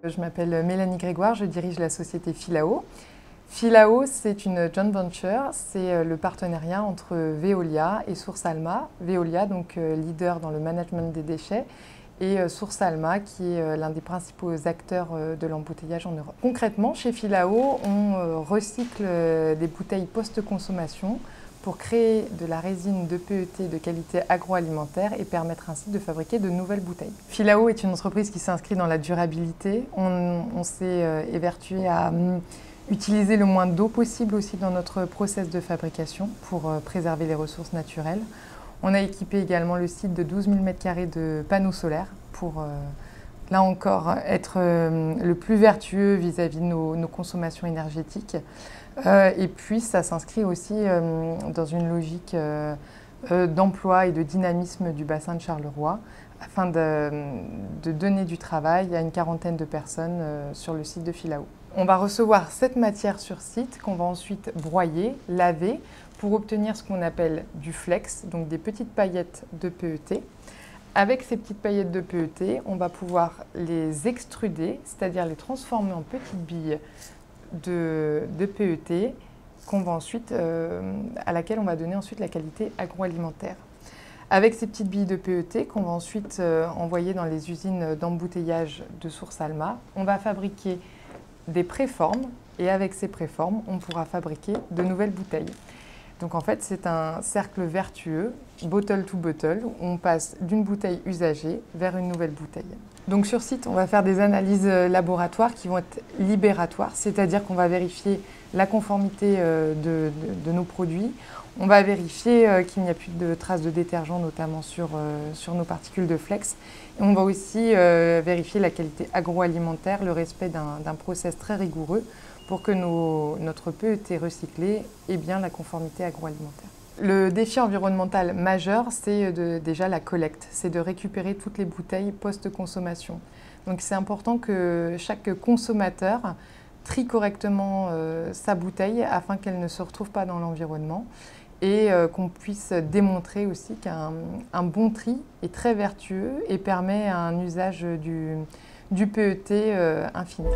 Je m'appelle Mélanie Grégoire, je dirige la société Filao. Filao, c'est une joint venture, c'est le partenariat entre Veolia et Source Alma. Veolia, donc leader dans le management des déchets, et Source Alma, qui est l'un des principaux acteurs de l'embouteillage en Europe. Concrètement, chez Filao, on recycle des bouteilles post-consommation pour créer de la résine de PET de qualité agroalimentaire et permettre ainsi de fabriquer de nouvelles bouteilles. Filao est une entreprise qui s'inscrit dans la durabilité. On s'est évertué à utiliser le moins d'eau possible aussi dans notre process de fabrication pour préserver les ressources naturelles. On a équipé également le site de 12 000 m² de panneaux solaires pour, là encore, être le plus vertueux vis-à-vis de nos consommations énergétiques. Et puis, ça s'inscrit aussi dans une logique d'emploi et de dynamisme du bassin de Charleroi, afin de donner du travail à une quarantaine de personnes sur le site de Filao. On va recevoir cette matière sur site qu'on va ensuite broyer, laver, pour obtenir ce qu'on appelle du flex, donc des petites paillettes de PET. Avec ces petites paillettes de PET, on va pouvoir les extruder, c'est-à-dire les transformer en petites billes de PET qu'on va ensuite, à laquelle on va donner ensuite la qualité agroalimentaire. Avec ces petites billes de PET qu'on va ensuite envoyer dans les usines d'embouteillage de Source Alma, on va fabriquer des préformes et avec ces préformes, on pourra fabriquer de nouvelles bouteilles. Donc en fait, c'est un cercle vertueux, bottle to bottle, où on passe d'une bouteille usagée vers une nouvelle bouteille. Donc sur site, on va faire des analyses laboratoires qui vont être libératoires, c'est-à-dire qu'on va vérifier la conformité de nos produits. On va vérifier qu'il n'y a plus de traces de détergent, notamment sur nos particules de flex. Et on va aussi vérifier la qualité agroalimentaire, le respect d'un process très rigoureux pour que notre PET recyclé ait bien la conformité agroalimentaire. Le défi environnemental majeur, c'est déjà la collecte, c'est de récupérer toutes les bouteilles post-consommation. Donc c'est important que chaque consommateur trie correctement sa bouteille afin qu'elle ne se retrouve pas dans l'environnement et qu'on puisse démontrer aussi qu'un bon tri est très vertueux et permet un usage du PET infini.